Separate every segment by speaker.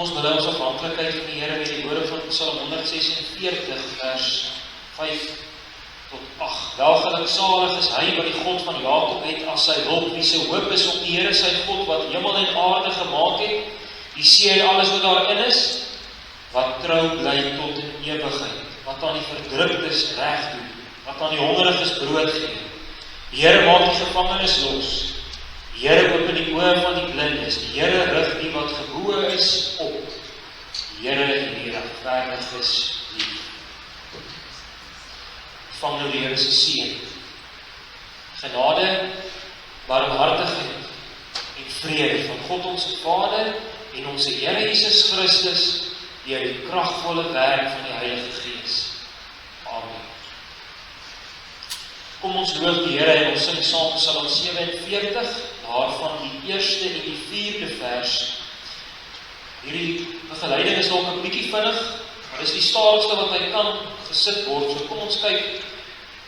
Speaker 1: Ons bely ons afhanklikheid van die Here met die woorde van Psalm 146 vers 5 tot 8. Welgeluksalig is hy wat die God van Jakob het as sy hulp, wie se hoop is op die Here sy God wat hemel en aarde gemaak het, die see en alles wat daarin is, wat trou bly tot in ewigheid, wat aan die verdruktes reg doen, wat aan die hongeriges brood gee. Die Here maak die gevangenes los. Die Here open die oë van die blindes. Die Here rig die wat geboe is op. Die Here en die regverdiges lief. Vang nou die Here se seën. Genade, barmhartigheid en vrede van God ons Vader en ons Here Jesus Christus deur die kragvolle werk van die Heilige Gees. Amen. Kom ons loof die Here en ons sing saam Psalm 47, daarvan die eerste en die 4de vers. Hierdie begeleiding is dalk 'n bietjie vinnig, maar dis die stadigste wat hy kan gesit word. So kom ons kyk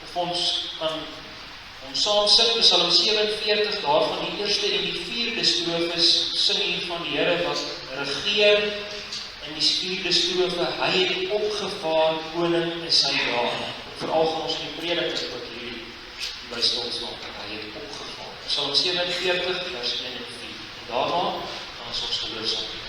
Speaker 1: of ons kan saam sing Psalm 47, daarvan die eerste en die 4de strofes, sing hier van die Here wat regeer. In die 4de strofe, hy het opgevaar, koning is sy daar. Veral gaan ons in die prediking ook hierdie by stilstaan, hy het opgevaar. Psalm 47 vers 1 en 4. En daarna gaan ons geloofsang doen.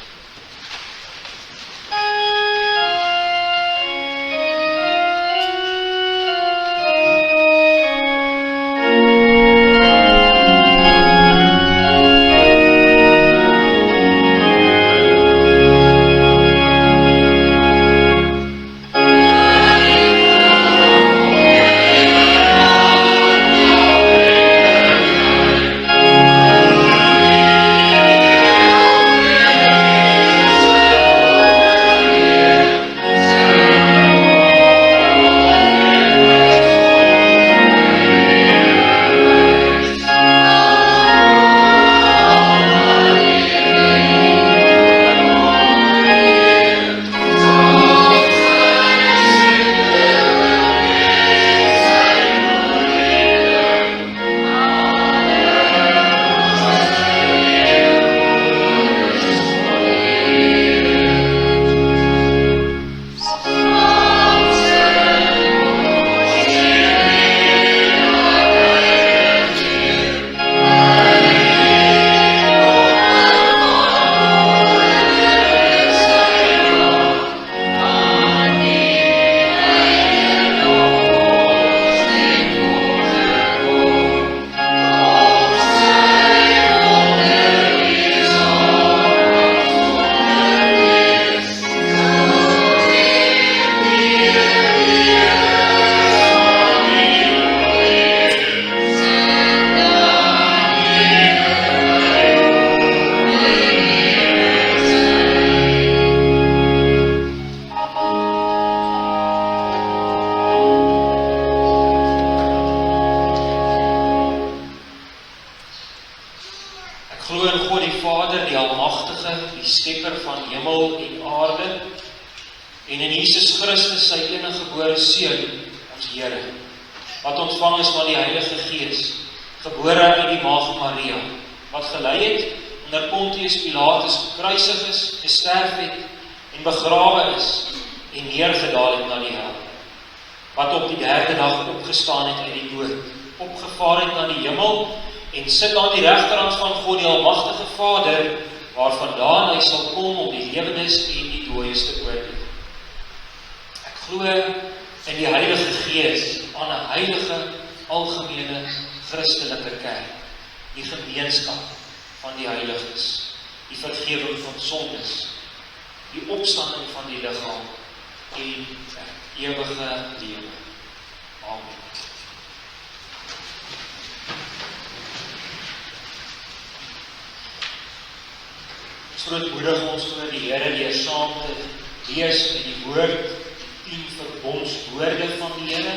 Speaker 1: En in Jesus Christus sy enige gebore Seun, ons Here, wat ontvang is van die Heilige Gees, gebore uit die Maagd Maria, wat gelei het onder Pontius Pilatus, gekruisig is, gesterf het en begrawe is en neergedaal het na die hel, wat op die 3de dag opgestaan het uit die dood, opgevaar het na die hemel en sit aan die regterhand van God die Almagtige Vader, waarvandaan hy sal kom om die lewendes en die dooies te oordeel. Ek glo in die Heilige Gees aan 'n heilige, algemene, Christelike kerk, die gemeenskap van die heiliges, die vergewing van sondes, die opstanding van die liggaam en ewige lewe. Amen. Ons verootmoedig ons voor die Here deur saam te lees in die woord, die 10 verbondswoorde van die Here.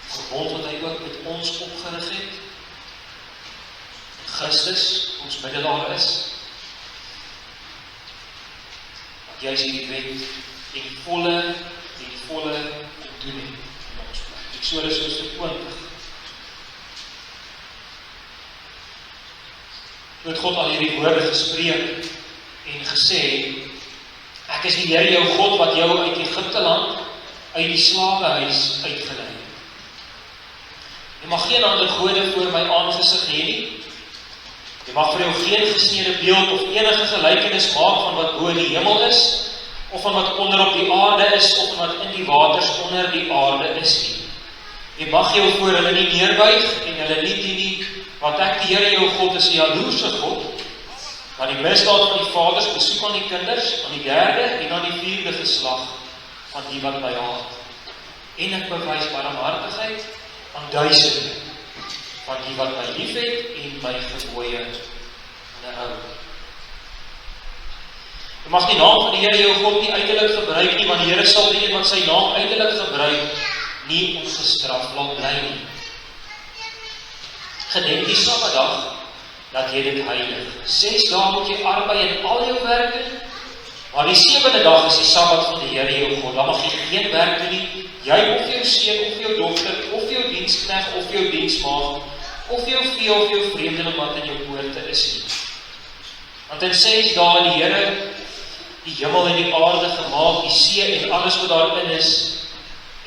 Speaker 1: Verbond wat hy ook met ons opgerig het. Christus, ons middelaar is. Wat juist hierdie wet die volle ontdoening in ons plek. Eksodus 20. Toe het God al hierdie woorde gespreek en gesê, ek is die Here jou God wat jou uit Egipte land, uit die slawehuis uitgelei het. Jy mag geen ander gode voor my aangesig hê nie. Jy mag vir jou geen gesneede beeld of enige gelykenis maak van wat bo in die hemel is, of van wat onder op die aarde is, of van wat in die waters onder die aarde is nie. Jy mag jou voor hulle nie neerbuig en hulle nie dien nie, want ek die Here jou God is 'n jaloerse God, want die misdaad van die vaders besoek aan die kinders, aan die derde en aan die vierde geslag van die wat my haat. En ek bewys barmhartigheid aan duisende van die wat my liefhet en my gebooie onderhou. Jy mag die naam van die Here jou God nie uiterlik gebruik nie, want die Here sal die iemand sy naam uiterlik gebruik, nie ongestraf laat bly nie. Gedenk die Sabbatdag, dat jy dit heilig. 6 dae moet jy arbei in al jou werk doen, maar die 7de dag is die Sabbat van die Here jou God. Dan mag jy geen werk doen nie, jy of jou seun of jou dogter, of jou diensknegt of jou diensmaagd, of jou vee of jou vreemdeling wat in jou poorte is nie. Want in 6 dae die Here die hemel en die aarde gemaak, die see en alles wat daarin is,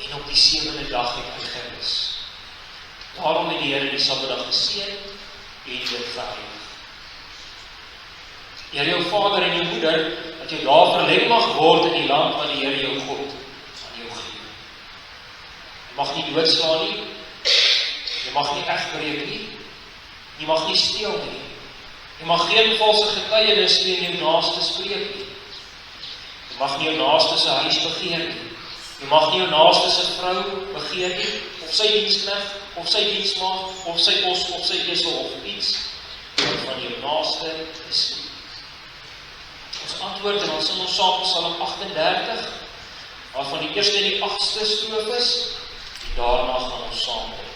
Speaker 1: en op die 7de dag het hy gerus. Daarom het die Here die Sabbatdag geseën en dit geheilig. Here jou vader en jou moeder, dat jou daar verleng mag word in die land wat die Here jou God aan jou gee. Jy mag nie doodslaan nie, jy mag nie egbreek nie, jy mag nie steel nie, jy mag geen valse getuienis teen jou naaste spreek nie, jy mag nie jou naaste se huis begeer nie, jy mag nie jou naaste se vrou begeer nie, of sy diensknegt, of sy diensmaagd, of sy os, of sy esel, of iets wat van jou naaste is nie. Ons antwoord en ons sing ons saam Psalm 38, waarvan die eerste en die 8ste strofes, en daarna gaan ons saam bid.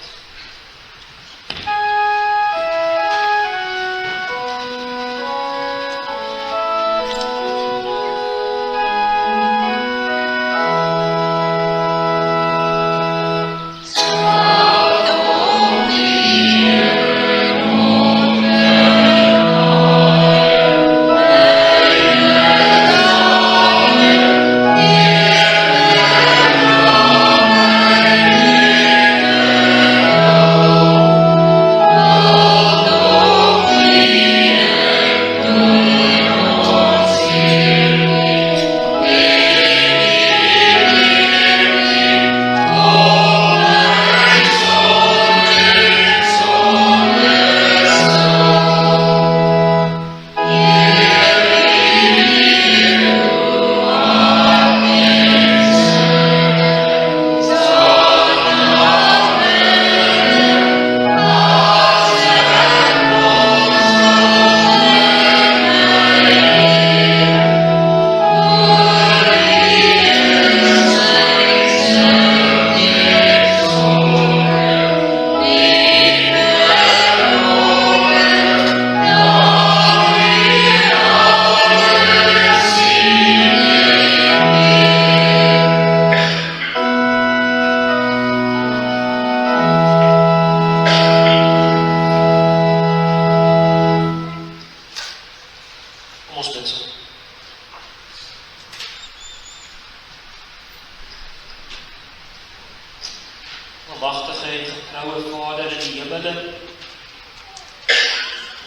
Speaker 1: Almagtige en getroue Vader in die hemele,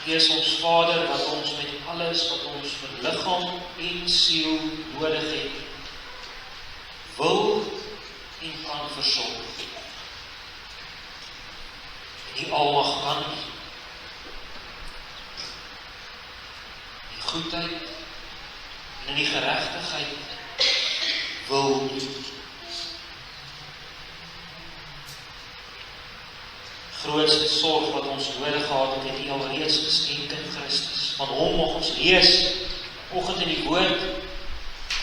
Speaker 1: wees ons Vader wat ons met alles wat ons vir liggaam en siel nodig het, wil en kan versorg. En die almag kan die goedheid en die geregtigheid wil grootste sorg wat ons nodig gehad het, het U alreeds geskenk in Christus. Van Hom mag ons lees, oggend in die woord,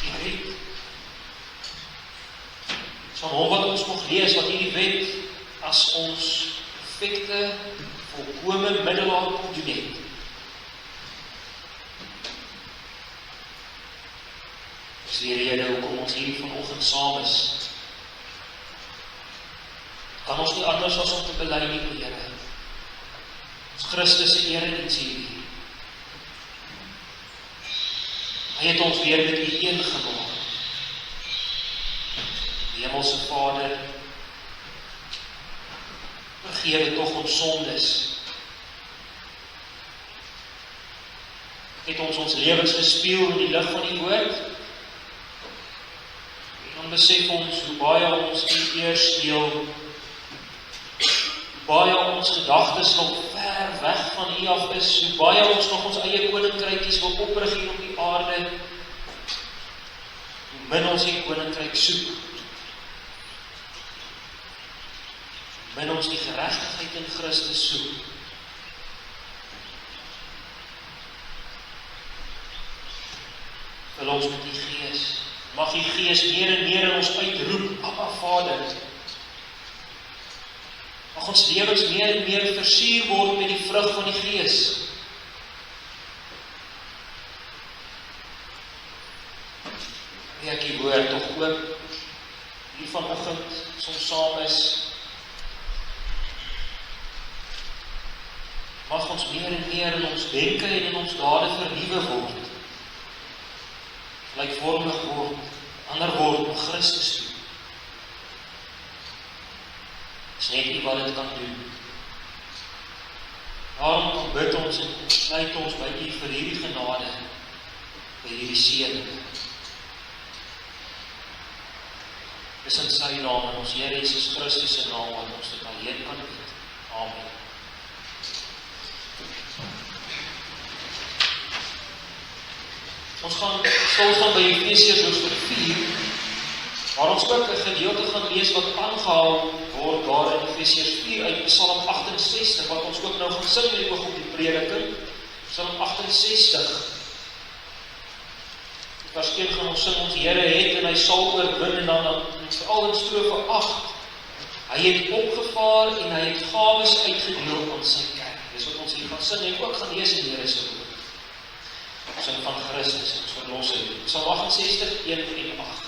Speaker 1: die wet. Van Hom wat ons mag lees, wat hierdie wet as ons perfekte, volkome middelaar kom doen het. Dis die rede hoekom ons hier vanoggend saam is. Kan ons nie anders as om te bely nie, Here. Ons Christus se erediens hier. Hy het ons weer met U een gemaak. Hemelse Vader, vergewe tog ons sondes. Het ons lewens gespieël in die lig van die woord. En dan besef ons hoe baie ons U eer steel, hoe baie ons gedagtes nog ver weg van U af is, hoe baie ons nog ons eie koninkrykies wil oprig hier op die aarde, hoe min ons die koninkryk soek, hoe min ons die geregtigheid in Christus soek. Vul ons met die Gees. Mag die Gees meer en meer in ons uitroep, Abba Vader. Mag ons lewens meer en meer versier word met die vrug van die Gees. Wie ek die woord tog ook hier vanoggend soms saam is. Mag ons meer en meer in ons denke en in ons dade vernuwe word. Gelykvormig word, ander word na Christus toe. Dis net U wat dit kan doen. Daarom aanbid ons en sluit ons by U vir hierdie genade, by hierdie seën. Dis in Sy naam, in ons Here Jesus Christus se naam, wat ons dit alleen kan bid. Amen. Ons gaan stilstaan by Efesiërs hoofstuk 4, waar ons ook 'n gedeelte gaan lees wat aangehaal word daar in Efesiërs 4 uit Psalm 68, wat ons ook nou gaan sing met die oog op die prediking. Psalm 68. Waarskynlik gaan ons sing, ons Here het en Hy sal oorwin, en dan veral in strofe 8. Hy het opgevaar en Hy het gawes uitgedeel aan sy kerk. Dis wat ons hier gaan sing en ook gaan lees in die Here se woord. Sing van Christus, ons verlossing. Psalm 68, 1 en 8.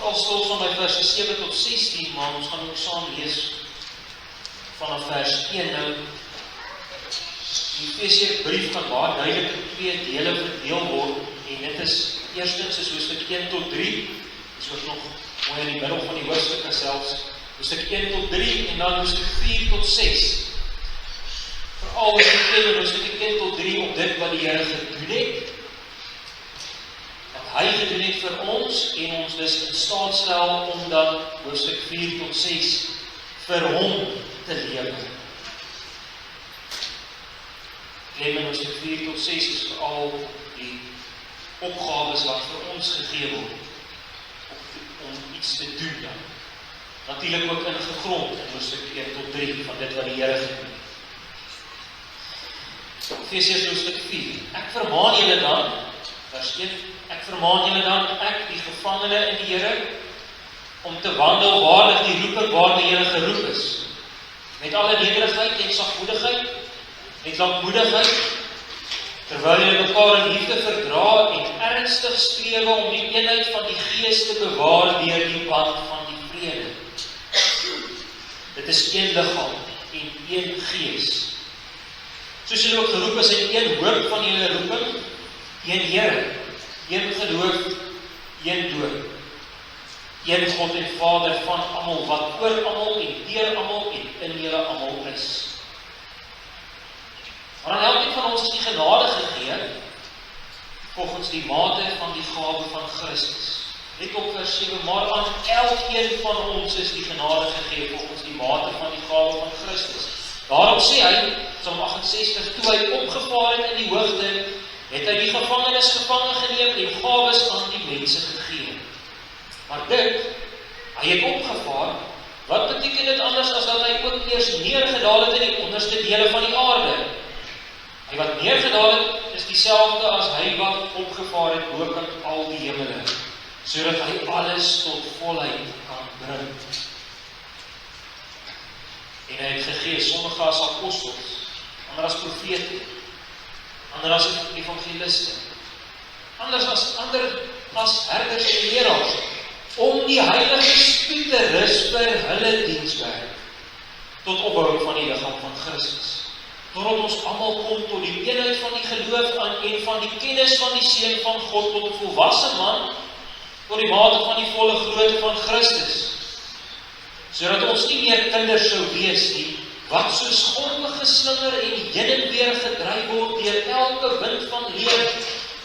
Speaker 1: veral stil van by verse 7 tot 16, maar ons gaan ook saam lees vanaf vers 1 nou. Die Efesiërsbrief kan baie duidelik in 2 dele verdeel word, en dit is eerstens is hoofstuk 1 tot 3, dis ook nog mooi in die middel van die hoofstukke selfs, hoofstuk 1 tot 3 en dan hoofstuk 4 tot 6. Veral hoofstuk 1 tot 3 op dit wat die Here gedoen het, wat hy gedoen het vir ons, en ons dus in staat stel om dan hoofstuk 4 tot 6 vir hom te lewe. Klem in hoofstuk 4 tot 6 is veral die opgawes wat vir ons gegee word om iets te doen dan. Natuurlik ook ingegrond in hoofstuk 1 tot 3 van dit wat die Here gedoen het. Efesiërs hoofstuk 4. Ek vermaan julle dan, vers 1, ek vermaan julle dan, ek die gevangene in die Here, om te wandel waardig die roeping waarmee julle geroep is, met alle nederigheid en sagmoedigheid, met lankmoedigheid, terwyl julle mekaar in liefde verdra en ernstig strewe om die eenheid van die Gees te bewaar deur die band van die vrede. Dit is een liggaam en een Gees. Soos julle ook geroep is in een hoop van julle roeping, een Here, een geloof, een doop, een God en Vader van almal, wat oor almal en deur almal en in julle almal is. Maar aan elkeen van ons is die genade gegee, volgens die mate van die gawe van Christus. Let op vers 7, maar aan elkeen van ons is die genade gegee, volgens die mate van die gawe van Christus. Daarom sê hy, Psalm 68, toe hy opgevaar het in die hoogte, het hy die gevangenes gevangen geneem en gawes aan die mense gegee. Maar dit, hy het opgevaar, wat beteken dit anders as dat hy ook eers neergedaal het in die onderste dele van die aarde? Hy wat neergedaal het, is dieselfde as hy wat opgevaar het bokant al die hemele, sodat hy alles tot volheid kan bring. En hy het gegee sommige as apostels, ander as profete, ander as evangeliste, ander as herders en leraars, om die heiliges toe te rus vir hulle dienswerk, tot opbouing van die liggaam van Christus. Totdat ons almal kom tot die eenheid van die geloof en van die kennis van die Seun van God, tot 'n volwasse man, tot die mate van die volle grootte van Christus, sodat ons nie meer kinders sou wees nie, wat soos golwe geslinger en heen en weer gedryf word deur elke wind van leer,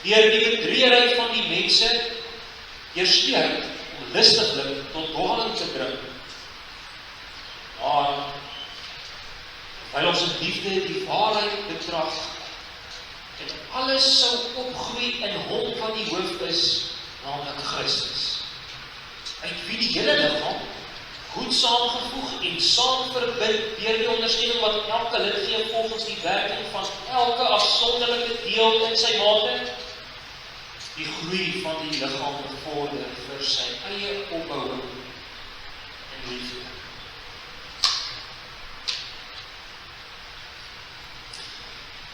Speaker 1: deur die bedriegerheid van die mense, deur sleep om lustiglik tot dwaaling te bring. Maar terwyl ons in liefde die waarheid betrag, en alles sou opgroei in hom wat die hoof is, naamlik Christus, uit wie die hele liggaam goed saamgevoeg en saam verbind deur die ondersteuning wat elke lid gee volgens die werking van elke afsonderlike deel in sy mate, die groei van die liggaam bevorder vir sy eie opbouing en liefde.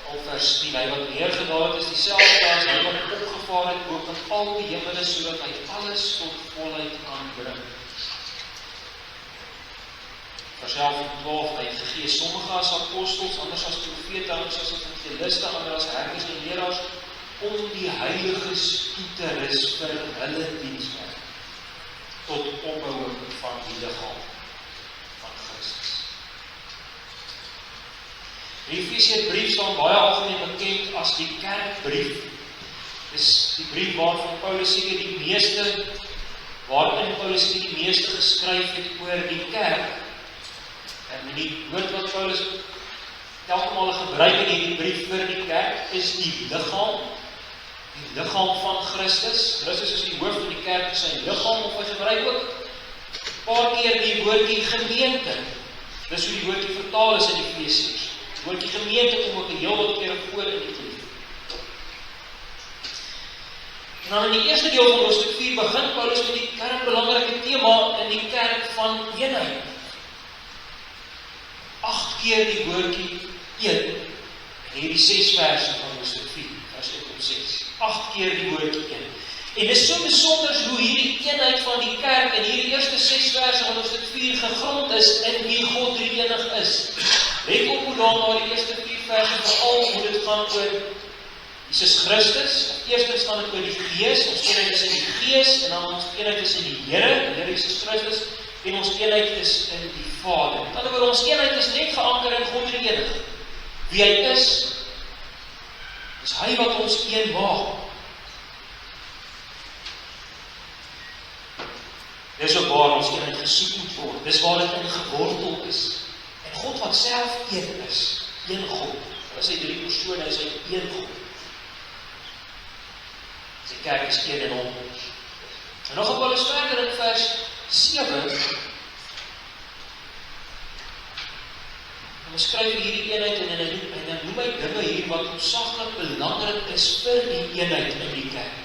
Speaker 1: Al vers 10, hy wat neergedaal het is dieselfde as hy wat opgevaar het bokant al die hemele, sodat hy alles tot volheid kan bring. Vers 11 en 12, hy het gegee sommige as apostels, anders as profete, anders as evangeliste, ander as herders en leraars, om die heiliges toe te rus vir hulle dienswerk, tot opbouing van die liggaam van Christus. Die Efesiërsbrief staan baie algemeen bekend as die kerkbrief. Dis die brief waarin Paulus seker die meeste geskryf het oor die kerk. En die woord wat Paulus telke male gebruik in hierdie brief vir die kerk is die liggaam van Christus. Christus is die hoof van die kerk, sy liggaam, of hy gebruik ook 'n paar keer die woordjie gemeente. Dis hoe die woordjie vertaal is in Efesiërs. Die woordjie gemeente kom ook 'n heel wat keer voor in die brief. En dan in die eerste deel van hoofstuk 4 begin Paulus met die kernbelangrike tema in die kerk van eenheid. 8 keer die woordjie een in hierdie 6 verse van hoofstuk 4, vers 1 tot 6. 8 keer die woordjie een. En dit is so besonder hoe hierdie eenheid van die kerk gegrond is in wie God drie-enig is. Let op hoe daarna die eerste 4 verse veral hoe dit gaan oor Jesus Christus. Eerstens gaan dit oor die Gees, ons eenheid is in die Gees, en dan ons eenheid is in die Here, die Here Jesus Christus, en ons eenheid is in die Vader. In ander woorde, ons eenheid is net geanker in God drie-enig. Wie hy is hy wat ons een maak. Dis ook waar ons eenheid gesoek moet word. Dis waar dit in gewortel is. En God wat self een is, een God. As hy 3 persone is, hy een God. Sy kerk is een in hom. En nog op Paulus verder in vers 7, en skryf hierdie eenheid en hy noem hy dinge hier wat ontsaglik belangrik is vir die eenheid in die kerk.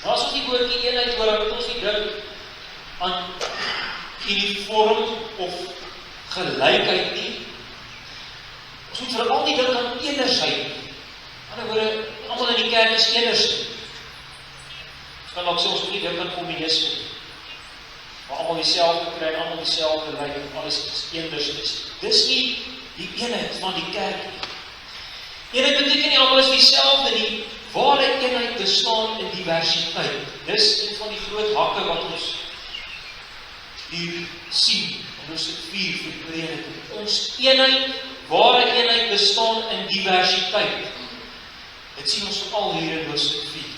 Speaker 1: Nou as ons die woordjie eenheid hoor, dan moet ons nie dink aan uniform of gelykheid nie. Ons moet veral nie dink aan eenersheid nie. Aan die woorde, almal in die kerk is eeners. Ons kan ook sê, ons moet nie dink aan kommunisme nie. Waar almal dieselfde kry, almal dieselfde lyk, alles is eenders is. Dis nie die eenheid van die kerk nie. Eenheid beteken nie almal is dieselfde nie. Ware eenheid bestaan in diversiteit. Dis een van die groot hakke wat ons hier sien, in Hoofstuk 4 vir Prediking. Ons eenheid, ware eenheid bestaan in diversiteit. Dit sien ons al hier in Hoofstuk 4.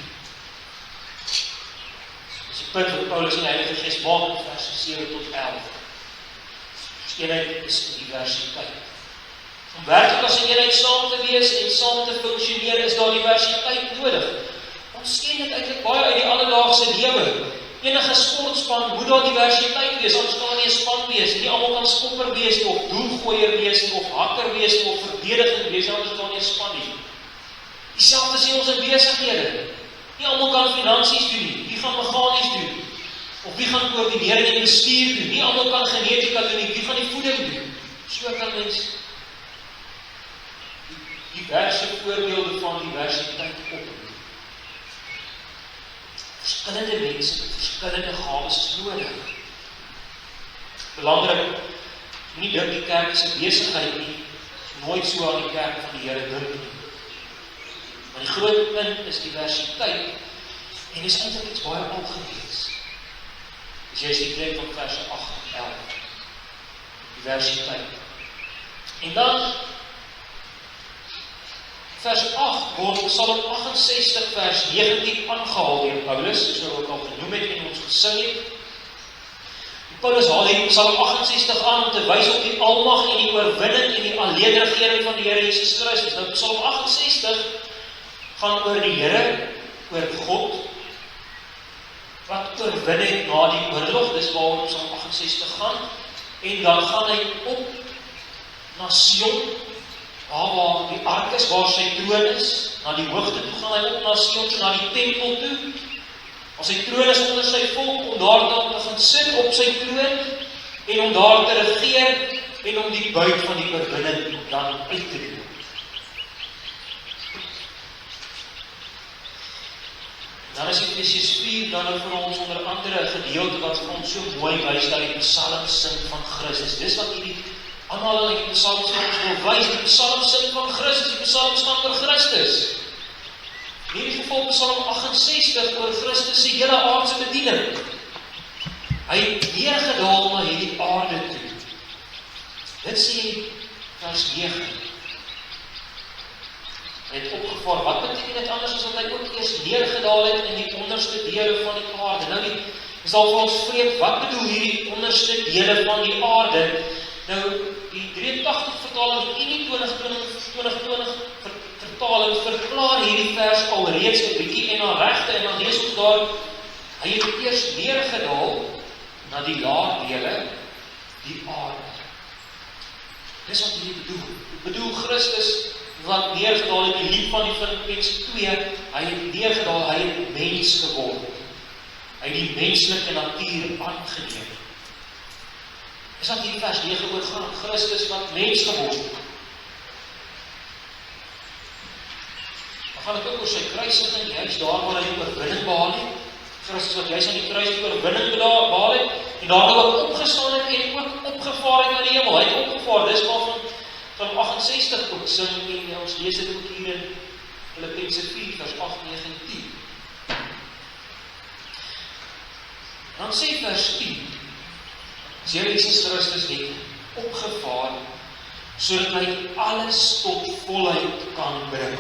Speaker 1: Dis die punt wat Paulus en die Heilige Gees maak in verse 7 tot 11. Ons eenheid is in diversiteit. Om werklik as 'n eenheid saam te wees en saam te funksioneer, is daar diversiteit nodig. Ons sien dit eintlik baie uit die alledaagse lewe. Enige sportspan moet daar diversiteit wees, ons kan nie 'n span wees, nie almal kan skopper wees, of doelgooier wees, of hakker wees, of verdediging wees, ons kan nie 'n span nie. Dieselfde sien ons in besighede. Nie almal kan finansies doen nie, wie gaan meganies doen, of wie gaan koördinering en bestuur doen, nie almal kan genetika doen nie, wie gaan die voeding doen. So kan mens diverse voorbeelde van diversiteit opneem. Verskillende mense met verskillende gawes nodig. Belangrik, nie dink die kerk is 'n besigheid nie, nooit so aan die kerk van die Here dink nie. Maar die groot punt is diversiteit, en is eintlik iets baie algemeens. As jy sien kyk van verse 8 en 11. Diversiteit. En dan vers 8 word Psalm 68 vers 19 aangehaal deur Paulus, soos nou ook al genoem het en ons gesing het. Paulus haal hierdie Psalm 68 aan om te wys op die almag en die oorwinning en die alleenregering van die Here Jesus Christus. Nou Psalm 68 gaan oor die Here, oor God, wat oorwin het na die oorlog, dis waaroor Psalm 68 gaan, en dan gaan hy op na Sion, waar die ark is, waar sy troon is, na die hoogte toe gaan hy op na Sion, na die tempel toe, waar sy troon is onder sy volk, om daar dan te gaan sit op sy troon, en om daar te regeer, en om die buit van die oorwinning dan uit te doen. Dan is Efesiërs 4 dan vir ons onder andere gedeelte wat vir ons so mooi wys dat die Psalm sing van Christus. Dis wat hierdie aanhaling in die Psalms vir ons wil wys, die Psalm sing van Christus, die Psalm staan vir Christus. In hierdie geval Psalm 68 oor Christus se hele aardse bediening. Hy het neergedaal na hierdie aarde toe. Dit sê vers 9. Hy het opgevaar. Wat beteken dit anders as wat hy ook eers neergedaal het in die onderste dele van die aarde? Nou nie, is al vir ons vreemd, wat bedoel hierdie onderste dele van die aarde? Nou, die 83 vertaling en die 2020 vertaling verklaar hierdie vers alreeds 'n bietjie en na regte, en dan lees ons daar, hy het eers neergedaal na die lae dele, die aarde. Dis wat hier bedoel. Ek bedoel Christus wat neergedaal het, die lied van die Filippense 2, hy het neergedaal, hy het mens geword. Hy het die menslike natuur aangeneem. Is dat hier vers 9 oor gaan, Christus wat mens geword het. Dan gaan het ook oor sy kruisiging, juist daar waar hy die oorwinning behaal het. Christus wat juist aan die kruis die oorwinning behaal het, En daarna ook opgestaan het en ook opgevaar het na die hemel. Hy het opgevaar, dis waarvan van 68 ook sing, en ons lees dit ook hier in Filippense 4, vers 8, 9 en 10. Dan sê vers 10, as Here Jesus Christus het opgevaar, sodat hy alles tot volheid kan bring.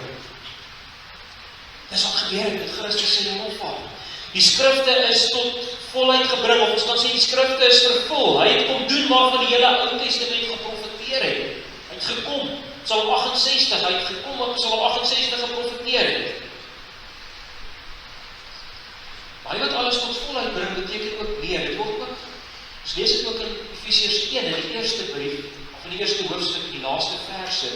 Speaker 1: Dis wat gebeur het met Christus se hemelvaart. Die skrifte is tot volheid gebring, of ons kan sê die skrifte is vervul. Hy het kom doen waarvan die hele Ou Testament geprofeteer het. Hy het gekom, Psalm 68, hy het gekom op Psalm 68 geprofeteer het. Maar hy wat alles tot volheid bring, beteken ook meer. Dit word ook, ons lees het ook in Efesiërs 1, in die eerste brief, of in die eerste hoofstuk, die laaste verse,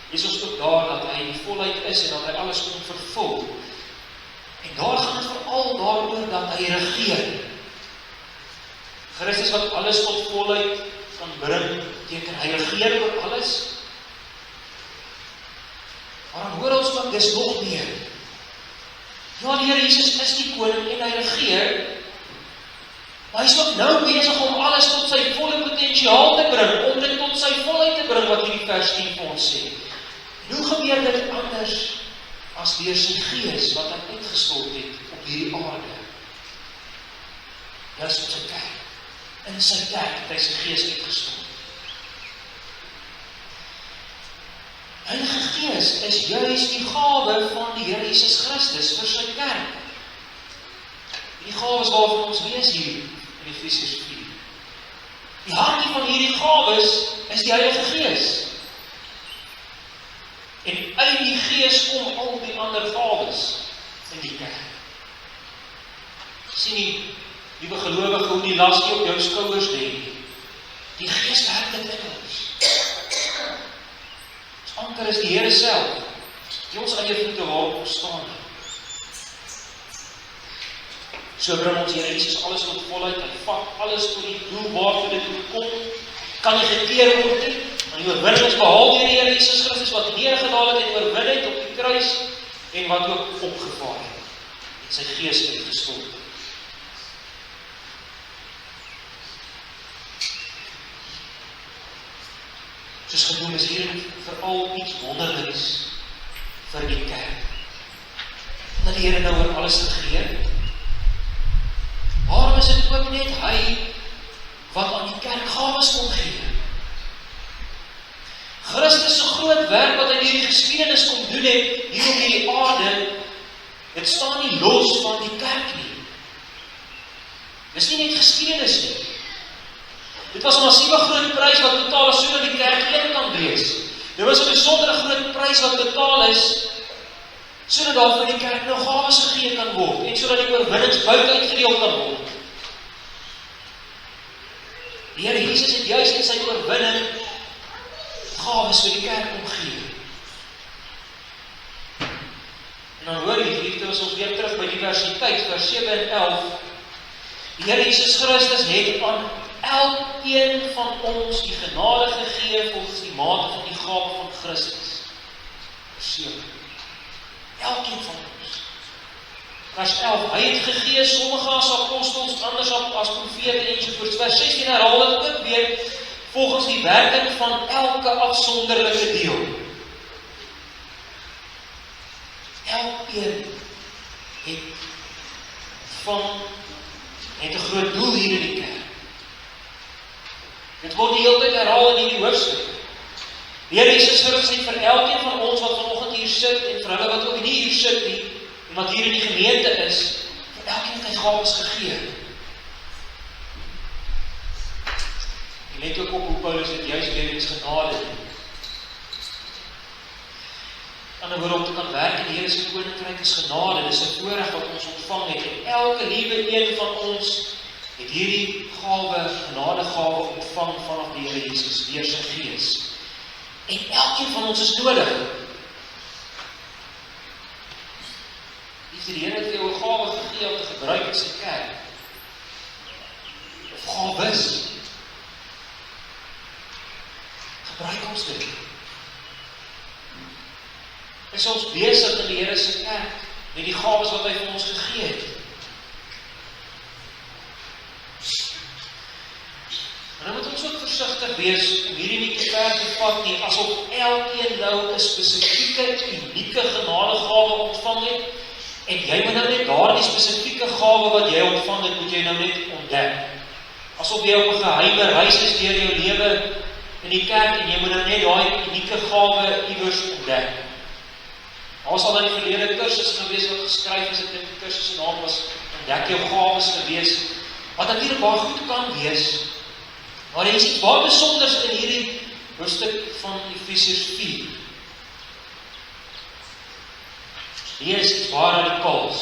Speaker 1: lees ons ook daar dat hy die volheid is en dat hy alles kom vervul. En daar gaan het veral daaroor dat hy regeer. Christus wat alles tot volheid kan bring, beteken hy regeer oor alles. Maar dan hoor ons ook, dis nog meer. Ja, die Here Jesus is die koning en hy regeer, maar hy is ook nou besig om alles tot sy volle potensiaal te bring, om dit tot sy volheid te bring, wat hierdie vers 10 vir ons sê. En hoe gebeur dit anders as deur sy gees wat hy uitgestort het op hierdie aarde? Dis op sy kerk. In sy kerk het hy sy gees uitgestort. Heilige Gees is juist die gawe van die Here Jesus Christus vir sy kerk. Die gawes waarvan ons lees hier in Efesiërs 4. Die hartjie van hierdie gawes is die Heilige Gees. En uit die Gees kom al die ander gawes in die kerk. Sien die liewe gelowige hoe die las nie op jou skouers lê nie. Die Gees werk dit in ons. Ons anker is die Here self, die ons eie voete waarop ons staan. So bring ons Here Jesus alles tot volheid, hy vat alles tot die doel waartoe dit moet kom, kan nie gekeer word nie, en die oorwinning is behaal deur die Here Jesus Christus, wat neergedaal het en oorwin het op die kruis, en wat ook opgevaar het, en sy gees uitgestort het. Soos genoem is hier veral iets wonderliks vir die kerk. Dat die Here nou oor alles regeer. Waarom is dit ook net hy wat aan die kerk gawes kon gee? Christus se groot werk wat hy in die geskiedenis kom doen het, hier op die aarde, dit staan nie los van die kerk nie. Dis nie net geskiedenis nie. Dit was 'n massiewe groot prys wat betaal is sodat die kerk een kan wees. Dit was 'n besondere groot prys wat betaal is sodat daar vir die kerk nou gawes gegee kan word en sodat die oorwinningsbout uitgedeel kan word. Die Here Jesus het juis in sy oorwinning gawes vir die kerk omgee. En dan hoor die geliefde, as ons weer terug by diversiteit, vers 7 en 11, die Here Jesus Christus het aan elkeen van ons die genade gegee volgens die mate van die gawe van Christus. Vers 7. Elkeen van ons. Vers 11. Hy het gegee sommige as apostels, anders as profete ensovoorts. Vers 16 herhaal dit ook weer volgens die werking van elke afsonderlike deel. Elkeen het 'n groot doel hier in die kerk. Dit word die hele tyd herhaal in hierdie hoofstuk. Die Here Jesus Christus het vir elkeen van ons wat vanoggend hier sit en vir hulle wat ook nie hier sit nie, en wat hier in die gemeente is, vir elkeen het hy gawes gegee. Jy let ook op hoe Paulus dit juist weer eens genade doen. Ander woorde, om te kan werk in die Here se koninkryk is genade, dis 'n voorreg wat ons ontvang het. En elke liewe een van ons het hierdie gawe, genadegawe ontvang vanaf die Here Jesus, deur sy Gees. En elkeen van ons is nodig. Die Here het jou 'n gawe gegee om te gebruik in sy kerk. Of gawes. Gebruik ons dit. Is ons besig in die Here se kerk met die gawes wat hy vir ons gegee het? versigtig wees om hierdie nie te ver te vat nie, asof elkeen nou 'n spesifieke, unieke genadegawe ontvang het, en jy moet nou net daardie spesifieke gawe wat jy ontvang het, moet jy nou net ontdek. Asof jy op 'n geheime reis is deur jou lewe in die kerk, en jy moet nou net daai unieke gawe iewers ontdek. Daar sal in die verlede kursus gewees wat geskryf is, ek dink die kursus se naam was Ontdek jou gawes gewees, wat natuurlik baie goed kan wees, maar jy sien baie besonders in hierdie hoofstuk van Efesiërs 4. Lees iets baie radikaals.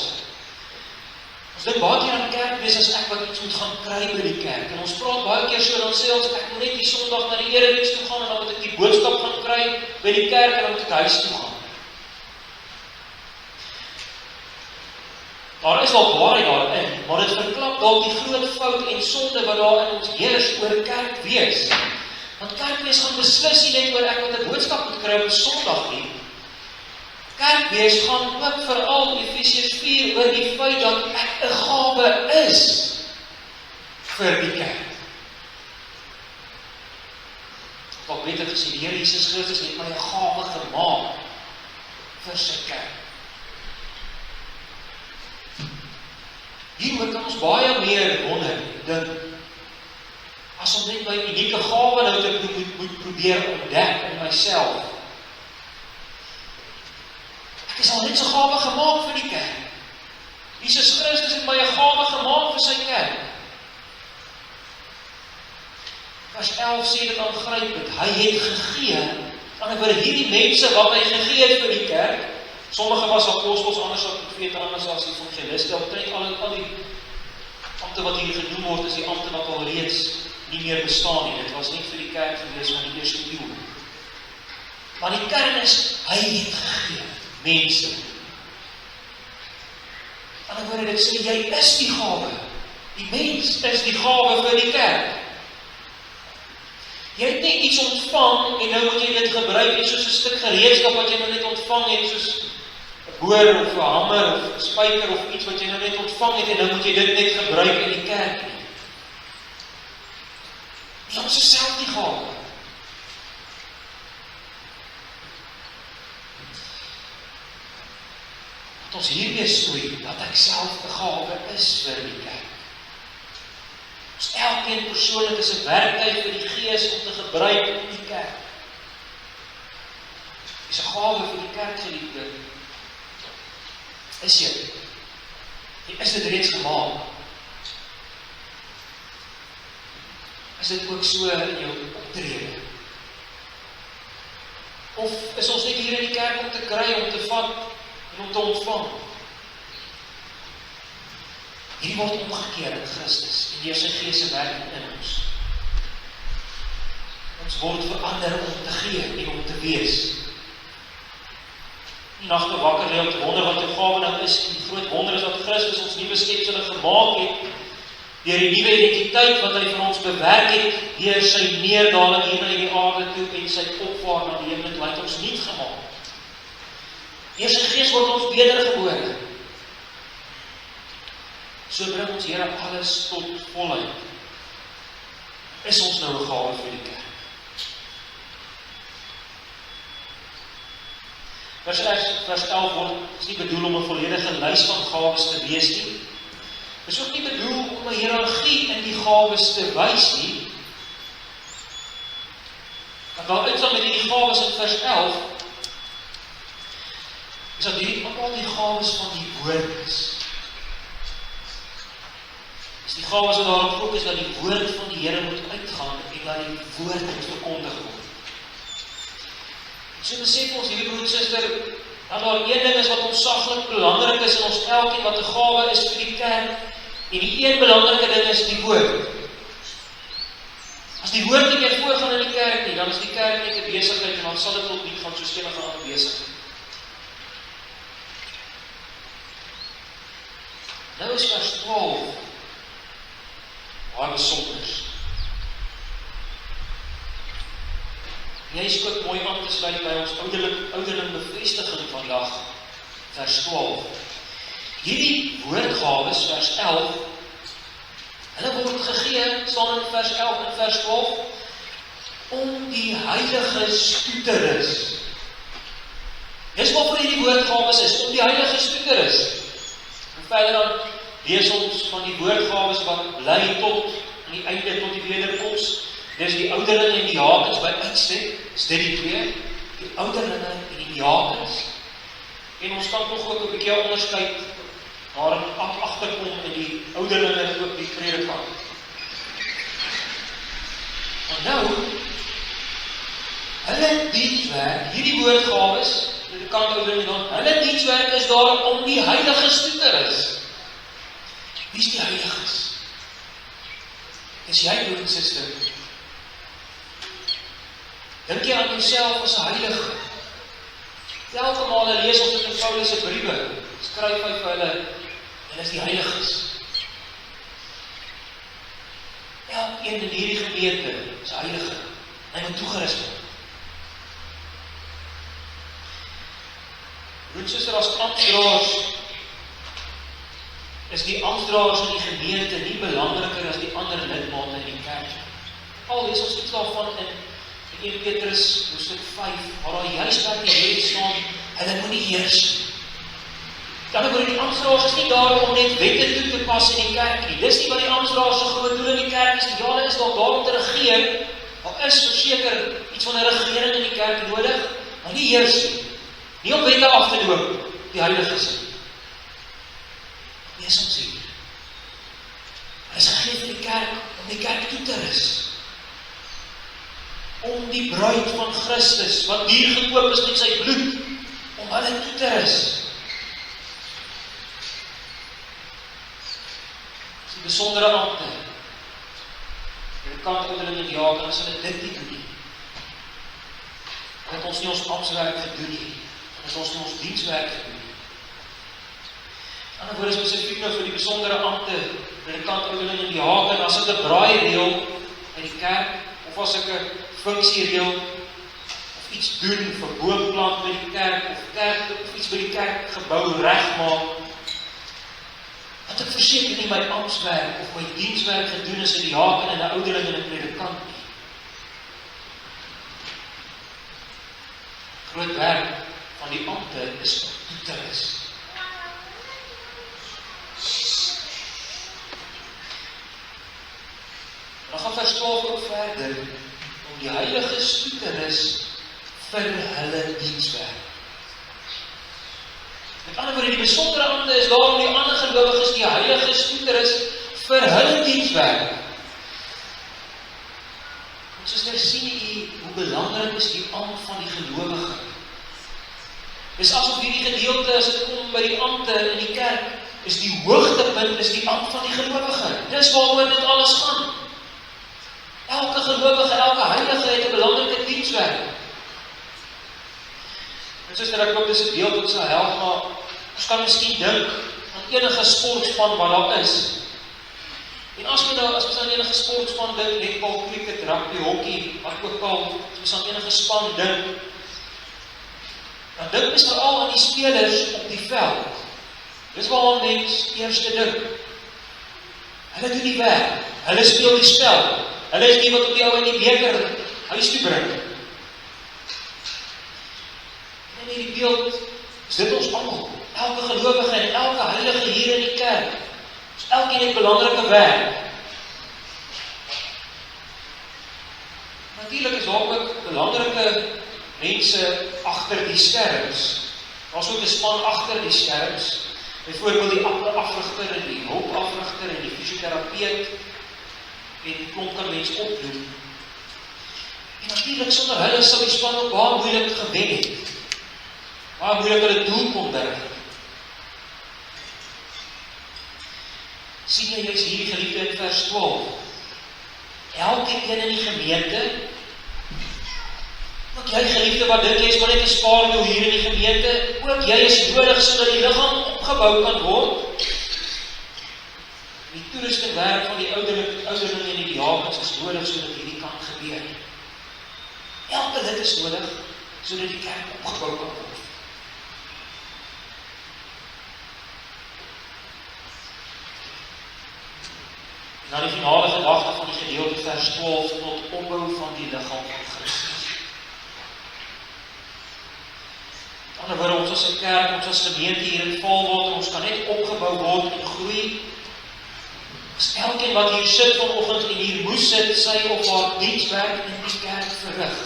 Speaker 1: Ons dink baie keer aan die kerk wees as ek wat iets moet gaan kry by die kerk, en ons praat baie keer so, dan sê ons, ek moet net die Sondag na die erediens toe gaan, en dan moet ek die boodskap gaan kry by die kerk, en dan moet ek huis toe gaan. Daar is al waarheid daarin, maar dit verklap dalk die groot fout en sonde wat daar in ons heers oor kerk wees. Want kerkwees gaan beslis nie net oor ek wat 'n boodskap moet kry op 'n Sondag nie. Kerkwees gaan ook veral Efesiërs 4 oor die feit dat ek 'n gawe is vir die kerk. Wat beter gesê, die Here Jesus Christus het my 'n gawe gemaak vir sy kerk. Hieroor kan ons baie meer wonder, dink, as om net my unieke gawe nou te moet probeer ontdek in myself. Ek is al net so gawe gemaak vir die kerk. Jesus Christus het my 'n gawe gemaak vir sy kerk. Vers 11 sê dit aangrypend, hy het gegee, aan oor hierdie mense wat hy gegee het vir die kerk. Sommige was apostels, anders as profete, anders as evangeliste. Omtrent al die ampte wat hier genoem word, is die ampte wat al reeds nie meer bestaan nie. Dit was nie vir die kerk gewees van die eerste eeu. Maar die kern is, hy het gegee, mense. Aan die woorde, dit sê, jy is die gawe. Die mens is die gawe vir die kerk. Jy het net iets ontvang, en nou moet jy dit gebruik, net soos 'n stuk gereedskap wat jy nou net ontvang het, soos 'n boor of 'n hamer of 'n spyker of iets wat jy nou net ontvang het, en nou moet jy dit net gebruik in die kerk nie. Dis ons self die gawe. Wat ons hiermee stoei, dat ek self 'n gawe is vir die kerk. Ons elkeen persoonlik is 'n werktuig vir die Gees om te gebruik in die kerk. Dis 'n gawe vir die kerk, geliefde. Is jy? Jy is dit reeds gemaak. Is dit ook so in jou optrede? Of is ons net hier in die kerk om te kry, om te vat en om te ontvang? Hierdie word omgekeer in Christus en deur sy Gees se werking in ons. Ons word verander om te gee en om te wees. Die nagte wakker lê om te wonder wat jou gawe nou is. En die groot wonder is dat Christus ons nuwe skepsel gemaak het deur die nuwe identiteit wat hy vir ons bewerk het deur sy neerdaling hier na die aarde toe en sy opvaart na die hemel toe. Hy het ons nuut gemaak. Deur sy Gees word ons wedergebore. So bring ons Here alles tot volheid. Is ons nou 'n gawe vir die kerk? Vers 11 word is nie bedoel om 'n volledige lys van gawes te wees nie. Is ook nie bedoel om 'n hiërargie in die gawes te wys nie. Want daar uitstaan met die gawes in vers 11 is dat al die gawes van die woord is. Die gawes wat daarop fokus dat die woord van die Here moet uitgaan en dat die woord moet verkondig word. So besef ons, hierdie broer en suster, dat daar een ding is wat ontsaglik belangrik is in ons elkeen wat 'n gawe is vir die kerk, en die een belangrike ding is die woord. As die woord nie meer voorgaan in die kerk nie, dan is die kerk net 'n besigheid en dan sal dit tot nie gaan soos enige ander besigheid. Nou is vers 12 baie besonders. Jy is ook mooi aan te sluit by ons ouderling bevestiging vandag, vers 12. Hierdie woordgawes, vers 11, hulle word gegee, staan in vers 11 en vers 12, om die heiliges toe te rus. Dis wat vir die woordgawes is, om die heiliges toe te rus. En verder dan lees ons van die woordgawes wat bly tot aan die einde, tot die wederkoms. Dis die ouderlinge en die diakens by uitstek, is dit die twee, die ouderlinge en die diakens. En ons kan toch ook 'n bietjie onderskeid daar agterkom in die ouderlinge en ook die predikant. En nou, hulle dienswerk, hierdie woordgawes, predikant ouderlinge dan, hulle dienswerk is daar om die heiliges toe te rus. Wie is die heiliges? Is jy, broer en suster? Dink jy aan jouself as 'n heilige? Elke maal lees ons dit in Paulus se briewe, skryf hy vir hulle, en is die heiliges. Elkeen in hierdie gemeente is heilige, hy moet toegerus word. Broer en suster, as amptdraers, is die amptdraers in die gemeente nie belangriker as die ander lidmate in die kerk. Al lees ons iets daarvan in 1 Petrus hoofstuk 5, waar daar juist daar die wet staan, hulle moet nie heers. Dan word die amptdraers is nie daar om net wette toe te pas in die kerk nie. Dis nie wat die amptdraers se groot doel in die kerk is. Ja, hulle is daar om te regeer. Daar is verseker iets van 'n regering in die kerk nodig, maar nie heers nie. Nie om wette af te dwing, die heiliges nie. Lees ons hier. Hy is gegee vir die kerk, om die kerk toe te rus. Om die bruid van Christus, wat hier gekoop is met sy bloed, om hulle toe te rus. Dis die besondere ampte. Predikant, ouderlinge en diakens, hulle dit nie doen nie. Dat ons nie ons amptswerk gedoen nie. Dat ons nie ons dienswerk gedoen nie. Ander woorde spesifiek nou vir die besondere ampte, predikant, ouderlinge en diaken, as ek 'n braaireël in die kerk, of as ek 'n funksiereël, of iets doen vir boomplant by die kerk, of iets by die kerkgebou regmaak, dat ek verseker nie my amptswerk of my dienswerk gedoen is 'n diaken en 'n ouderling en 'n predikant nie. Groot werk van die ampte is om toe te rus. Dan gaan vers 12 ook verder, om die heiliges toe te rus vir hulle dienswerk. Met ander woorde, die besondere ampte is daar om die ander gelowiges, die heiliges toe te rus vir hulle dienswerk. En soos sien jy hoe belangrik is die ampt van die gelowige. Dis asof hierdie gedeelte, as dit kom by die ampte in die kerk, is die hoogtepunt, is die ampt van die gelowige. Dis waaroor dit alles gaan. Elke gelowige, elke heilige het 'n belangrike dienswerk. En soos ek ook dis 'n beeld wat sal help, maar ons kan miskien dink aan enige sportspan wat daar is. En as ons aan enige sportspan dink, netbal, cricket, rugby, hockey, wat ook al, as ons aan enige span dink, dan dink ons veral aan die spelers op die veld. Dis waar mens eerste dink. Hulle doen die werk, hulle speel die spel. Hulle is die wat op die ou in die beker huis toe bring. En in hierdie beeld is dit ons almal, elke gelowige en elke heilige hier in die kerk. Ons elkeen het belangrike werk. Natuurlik is daar ook belangrike mense agter die skerms. Daar's ook 'n span agter die skerms. Byvoorbeeld die afrigter en die hulpafrigter en die fisioterapeut en die klomp kan mens opdoen. En natuurlik sonder hulle sou die span ook baie moeilik gewen het. Baie moeilik hulle doel kon bereik. Sien jy hierdie geliefde in vers 12. Elkeen in die gemeente, ook jy geliefde wat dink jy is maar net 'n spaarwiel hier in die gemeente, ook jy is nodig sodat die liggaam opgebou kan word. Die toerusting werk van die ouderlinge en die diakens is nodig sodat hierdie kan gebeur. Elke lid is nodig sodat die kerk opgebou kan word. En dan die finale gedagte van die gedeelte vers 12 tot opbou van die liggaam van Christus. Aan die ander woorde, ons as 'n kerk, ons as gemeente hier in Valwater, ons kan net opgebou word en groei. As elkeen wat hier sit vanoggend en hier moes sit, sy of haar dienswerk in die kerk verrig.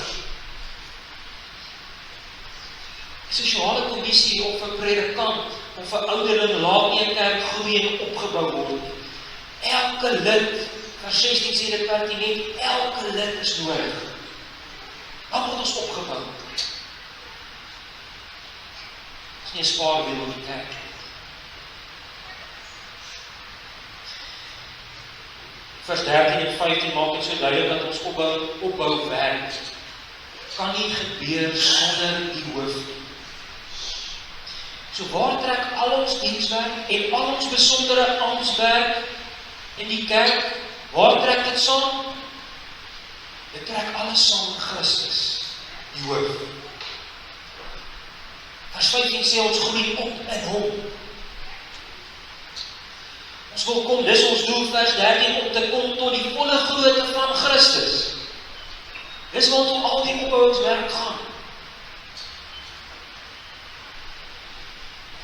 Speaker 1: Die sosiale kommissie of 'n predikant of 'n ouderling laat nie 'n kerk groei en opgebou word. Elke lid, vers 16 sê dit pertinent, elke lid is nodig. Wat word ons opgebou? Dit is nie 'n spaarwiel in die kerk. Vers 13 en 15 maak dit so duidelik dat ons opbou werk. Kan nie gebeur sonder die hoof nie. So waar trek al ons dienswerk en al ons besondere amptswerk in die kerk, waar trek dit saam? Dit trek alles saam in Christus, die hoof. Vers 15 sê ons groei op in hom. Ons wil kom, dis ons doel, vers 13, om te kom tot die volle grootte van Christus. Dis wat om al die opbouingswerk gaan.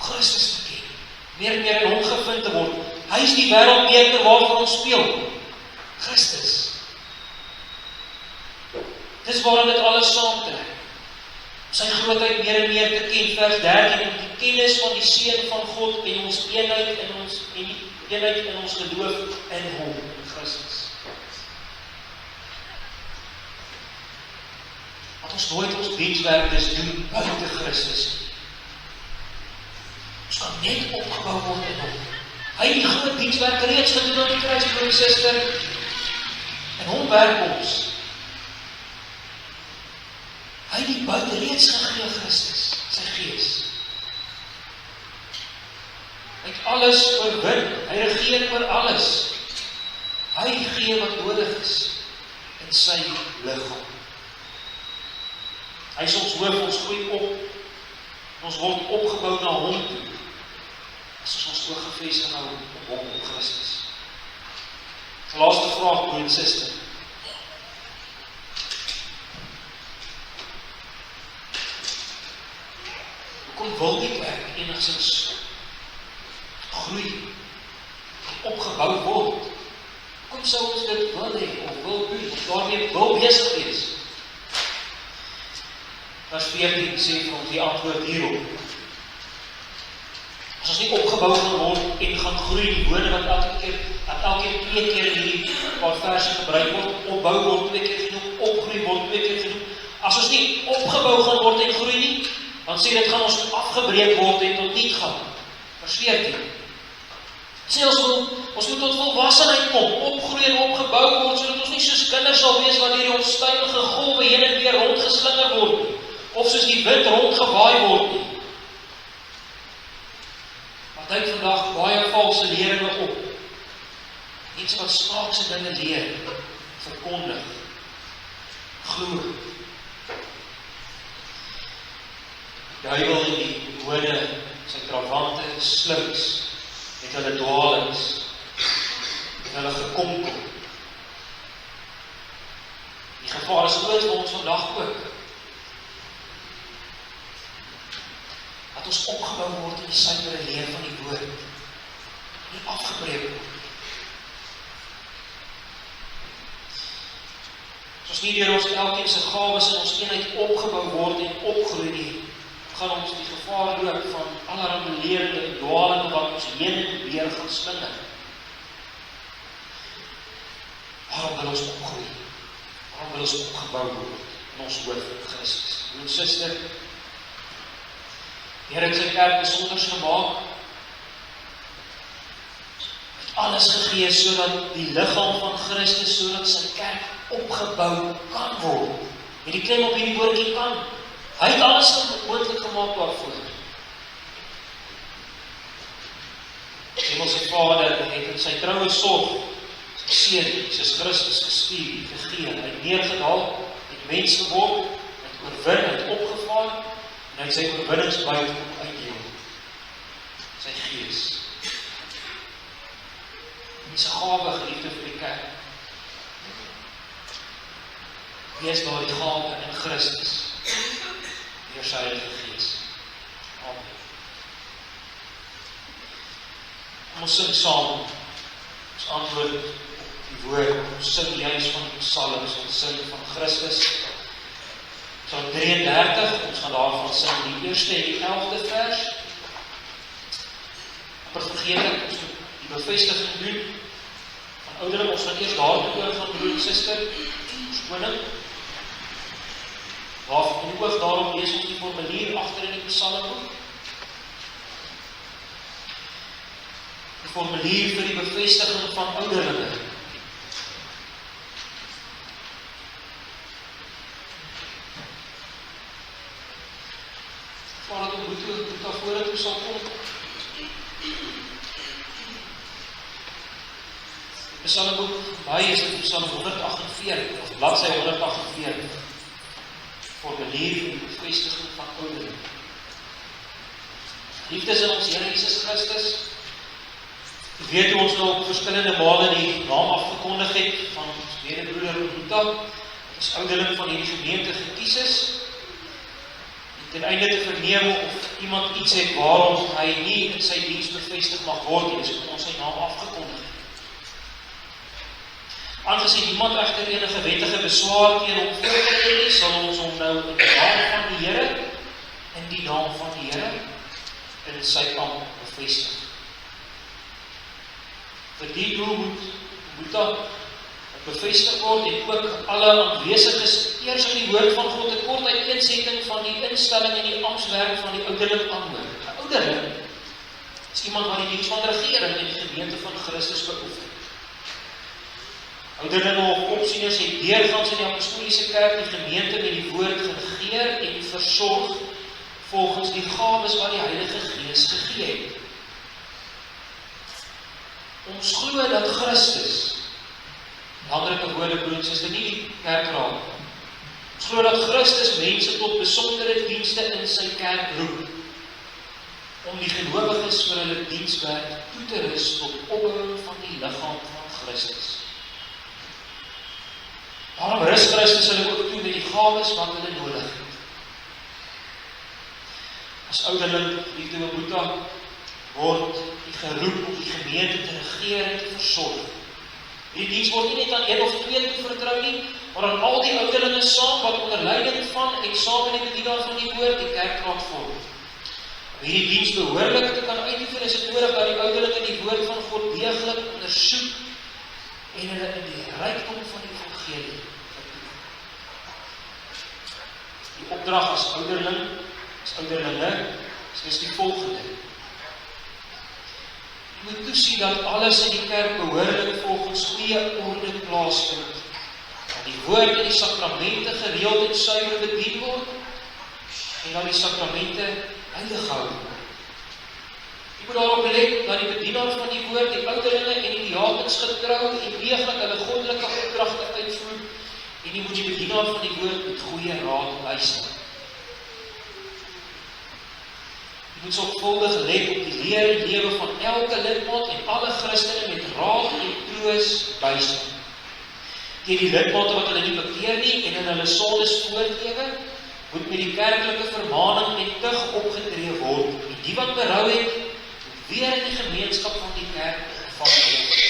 Speaker 1: Christus te ken, meer en meer in hom gevind te word. Hy is die wêreldbeker waarvoor ons speel. Christus. Dis waarom dit alles saamtrek. Sy grootheid meer en meer te ken, vers 13, om die kennis van die Seun van God en ons eenheid in ons geloof in hom, in Christus. Wat ons nooit ons dienswerk dus doen buite Christus. Ons kan net opgebou word in hom. Hy het die groot dienswerk reeds gedoen op die kruis, broer en suster. En hom werk ons. Hy het die buite reeds gegee Christus, sy gees. Hy het alles oorwin, hy regeer oor alles. Hy gee wat nodig is in sy liggaam. Hy is ons hoof, ons groei op, ons word opgebou na hom toe. As ons oog gefestig hou op hom, op Christus. Laaste vraag, broer en suster. Hoekom wil die kerk enigstens groei, opgebou word? Hoekom sou ons dit wil hê, of wil doen, of daarmee wil besig wees? Vers 14 sê vir ons die antwoord hierop. As ons nie opgebou gaan word en gaan groei, die woorde wat elke keer hierdie paar verse gebruik word, opbou word 2 keer genoem, opgroei word 2 keer genoem. As ons nie opgebou gaan word en groei nie, dan sê dit gaan ons afgebreek word en tot niet gaan. Vers 14. Sê ons moet tot volwassenheid kom, opgroei en opgebou word, sodat ons nie soos kinders sal wees wat hierdie onstuimige golwe heen en weer rondgeslinger word nie, of soos die wind rondgewaai word nie. Maar duik vandag baie valse leringe op. Mense wat snaakse dinge leer, verkondig, glo. Die duiwel en die dode, sy trawante, slinks, met hulle dwalings, met hulle gekonkel. Die gevaar is groot vir ons vandag ook. Dat ons opgebou word in die suiwere leer van die woord, nie afgebreek word. As ons nie deur ons elkeen se gawes in ons eenheid opgebou word en opgroei nie, gaan ons die gevaar loop van allerhande lerende en dwalinge wat ons heen en weer gaan slinger. Waarom wil ons opgroei? Waarom wil ons opgebou word in ons hoof in Christus? Broer en suster, die Here het sy kerk besonders gemaak, het alles gegee sodat die liggaam van Christus, sodat sy kerk opgebou kan word. En die klem op hierdie woordjie kan. Hy het alles moontlik gemaak daarvoor. Die Hemelse Vader het in sy troue sorg sy Seun, Jesus Christus gestuur, gegee, hy het neergedaal, het mens geword, het oorwin, het opgevaar, en hy het sy oorwinningsbuit kom uitdeel. Sy Gees. Dis 'n gawe, geliefde, vir die kerk. Wees daar die gawe in Christus, deur sy Heilige Gees. Amen. Ons sing saam, ons antwoord op die woord, ons sing juist van die psalms, ons sing van Christus. Psalm 33, ons gaan daarvan sing die eerste en die 11de vers. Maar vergeet ek, ons moet die bevestiging doen van ouderling, ons gaan eers daartoe oor van broer en suster, skoning. In die oog daarop lees ons die formulier agter in die psalmboek. Die formulier vir die bevestiging van ouderlinge. Voordat ons moet daar vorentoe sal kom. Die psalmboek, baie is dit Psalm 148, of bladsy 148. Formulier vir die bevestiging van ouderlinge. Liefdes in ons Here Jesus Christus. Jy weet hoe ons nou op verskillende male die naam afgekondig het van ons medebroeder Boeta, as ouderling van hierdie gemeente gekies is, ten einde te verneem of iemand iets het waarom hy nie in sy diens bevestig mag word, is om ons sy naam afgekondig het. Aangesien iemand egter enige wettige beswaar teen hom voorgelê het, sal ons hom nou in die naam van die Here, in sy ampt bevestig. Vir die doel moet dat bevestig word en ook alle aanwesiges eers in die woord van God 'n kort uiteensetting van die instelling en die amptswerk van die ouderling aanhoor. 'n Ouderling is iemand wat die diens van regering in die gemeente van Christus beoefen. Ouderlinge of opsieners het deurgangs in die apostoliese kerk die gemeente met die woord geregeer en versorg volgens die gawes wat die Heilige Gees gegee het. Ons glo dat Christus, belangrike woorde broers, is dit nie die kerkraad. Ons glo dat Christus mense tot besondere dienste in sy kerk roep, om die gelowiges vir hulle dienswerk toe te rus tot opbou van die liggaam van Christus. Daarom rus Christus hulle ook toe met die gawes wat hulle nodig het. As ouderling, liefde Boeta, word die geroep om die gemeente te regeer en te versorg. Die diens word nie net aan 1 of 2 toe vertrou nie, maar aan al die ouderlinge saam wat onder leiding van en saam met die bedienaar van die woord die kerkraad vorm. Om hierdie diens behoorlik te kan uitoefen, is dit nodig dat die ouderlinge die woord van God deeglik ondersoek en hulle in die rykdom van die evangelie vertoef. Die opdrag as ouderlinge, is dus die volgende. Jy moet toesien dat alles in die kerk behoorlik volgens goeie orde plaasvind. Dat die woord en die sakramente gereeld en suiwer bedien word en dat die sakramente heilig hou. Jy moet daarop let dat die bedienaar van die woord, die ouderlinge en die diakens getrou en deeglik hulle goddelike opdragte uitvoer en jy moet die bedienaar van die woord met goeie raad luister. Jy moet sorgvuldig let op die leer en lewe van elke lidmaat en alle Christene met raad en troos bystaan. Teen die lidmate wat hulle nie bekeer nie en in hulle sondes voortlewe, moet met die kerklike vermaning en tug opgetree word. En die wat berou het, moet weer in die gemeenskap van die kerk gevang word.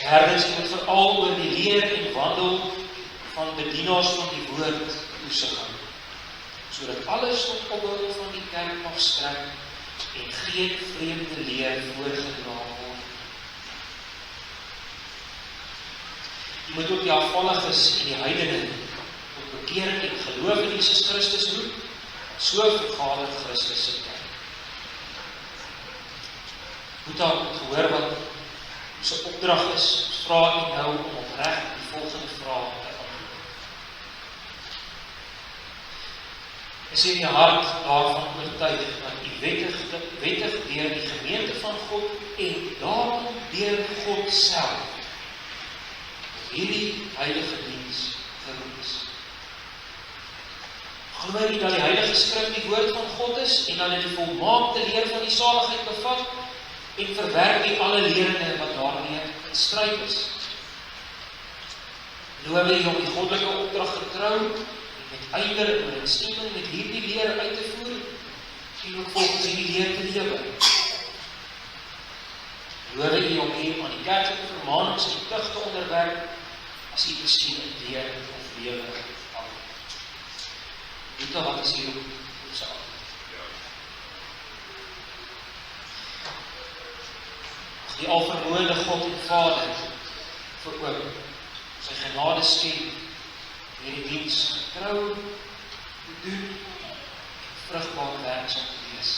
Speaker 1: Herders moet veral oor die leer en wandel van bedienaars van die woord toesig hou, sodat alles tot opbou van die kerk mag strek en geen vreemde leer voorgedra word. Jy moet ook die afvalliges en die heidene tot bekering en geloof in Jesus Christus roep, so vergader Christus se kerk. Moet daar gehoor wat sy opdrag is, vra u nou om opreg die volgende vraag te antwoord. Is in die hart daarvan oortuig dat u wettig deur die gemeente van God en daarom deur God self hierdie heilige diens geroep is. Glo nie dat die Heilige Skrif die woord van God is en dat dit die volmaakte leer van die saligheid bevat en verwerp nie alle leringe wat daarmee in stryd is. Loof U om die goddelike opdrag getrou en met ywer en ooreenstemming met hierdie leer uit te voer en ook volgens hierdie leer te lewe. Loof U om U aan die kerklike vermaanings en tug te onderwerp as U miskien in leer of lewe hou. Weet wat is hier op ons aan? Die alvermoënde God en Vader vir ook sy genade skenk hierdie diens getrou te doen en vrugbaar werksaam te wees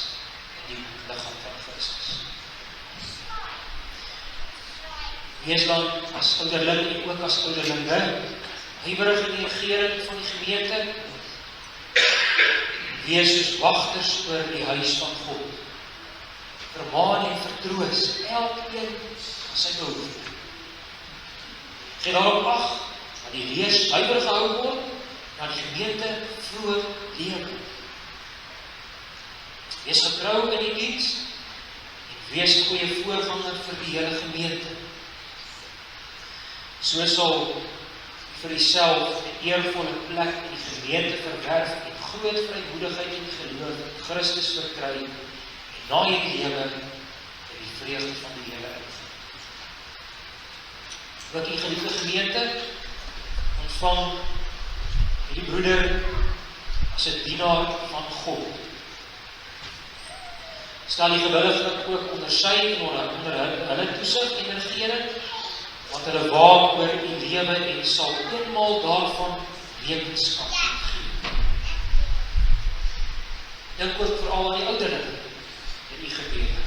Speaker 1: in die liggaam van Christus. Wees dan as ouderling en ook as ouderlinge huiwerig in die regering van die gemeente. Wees soos wagters oor die huis van God. Vermaan en vertroos elkeen aan sy behoefte. Geen daarop ag, dat die lees huiwerig gehou word, dat die gemeente vroeg lewe. Wees getrou in die diens en wees 'n goeie voorganger vir die hele gemeente. So sal vir jouself 'n eervolle plek in die gemeente verwerf en groot vrymoedigheid en geloof in Christus verkry en na jy lewe in die vreugde van die Here uitgaan. Ook die geliefde gemeente ontvang hierdie broeder as 'n dienaar van God. Stel die gewilliglik ook onder sy en onder hulle toesig en regering, want hulle waak oor die lewe en sal eenmaal daarvan rekenskap gee. Dink ook veral aan die ouderlinge in die gebede.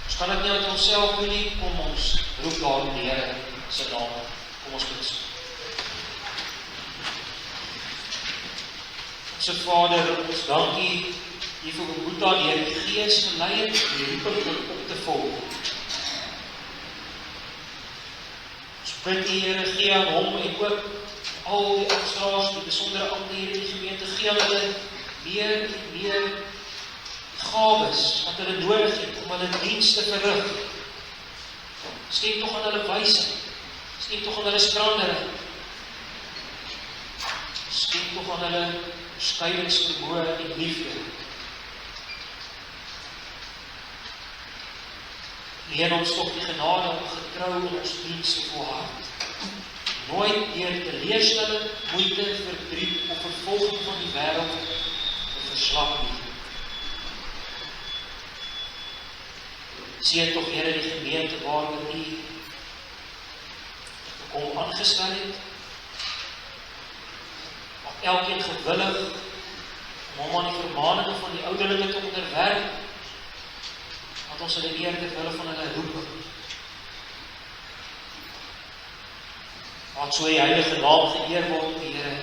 Speaker 1: Ons kan dit nie uit onsself doen nie, kom ons roep daar in die Here se naam. Kom ons bid. Onse Vader, ons dankie hier vir Boeta die Here die Gees gelei het om die roeping op te volg. Ons bid die Here, gee aan hom en ook al die afslaers, die besondere amptenare in die gemeente, gee aan hulle meer en meer gawes wat hulle nodig het om hulle diens te verrig. Skenk tog aan hulle wysheid, skenk tog aan hulle skranderheid, skenk tog aan hulle skeidingsvermoë en liefde. Leen ons tog die genade om getrou in ons diens te volhard. Nooit deur teleurstelling, moeite, verdriet of vervolging van die wêreld te verslap nie. Seën tog Here die gemeente waarin U kom aangestel het. Maak elkeen gewillig om hom aan die vermaninge van die ouderlinge te onderwerp, want ons hulle eer ter wille van hulle roeping. Laat so die heilige naam geëer word, die Here.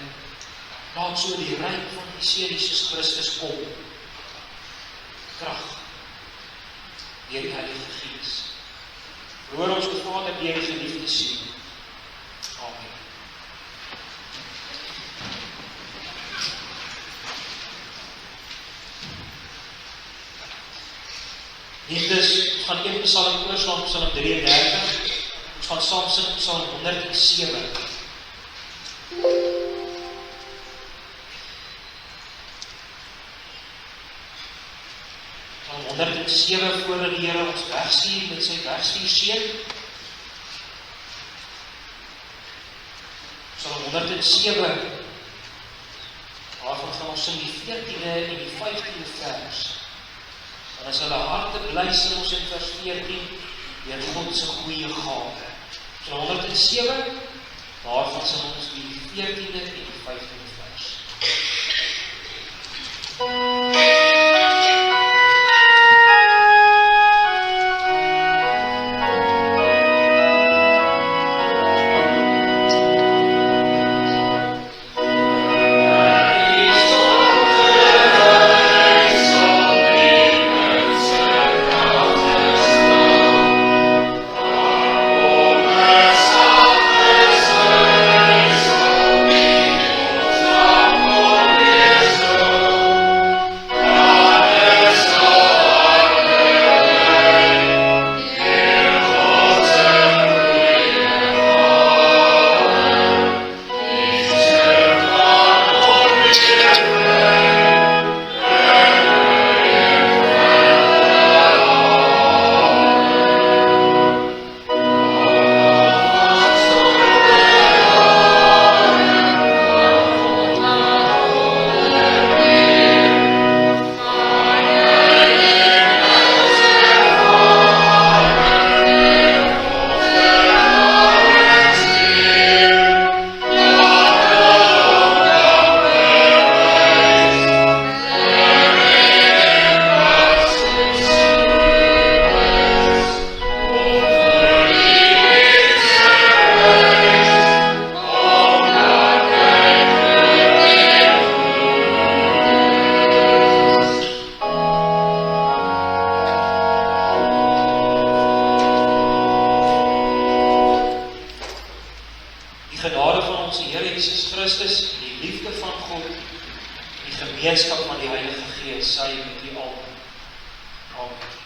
Speaker 1: Laat so die ryk van die Seun Jesus Christus kom. Krag deur die Heilige Gees. Verhoor ons die Vader deur die geliefde Seun. Amen. Liefdes, ons gaan een psalm oorslaan, Psalm 33. Ons gaan saam sing Psalm 107. Psalm 107 voordat die Here ons wegstuur met sy wegstuurseën. Psalm 107, waarvan gaan ons sing die 14de en die 15de vers. En as hulle harte bly sing ons in vers 14, deur God se goeie gave. Psalm 107, waarvan sing ons die 14de en die 15de vers. van God, die gemeenskap van die Heilige Gees, sy met u almal. Amen.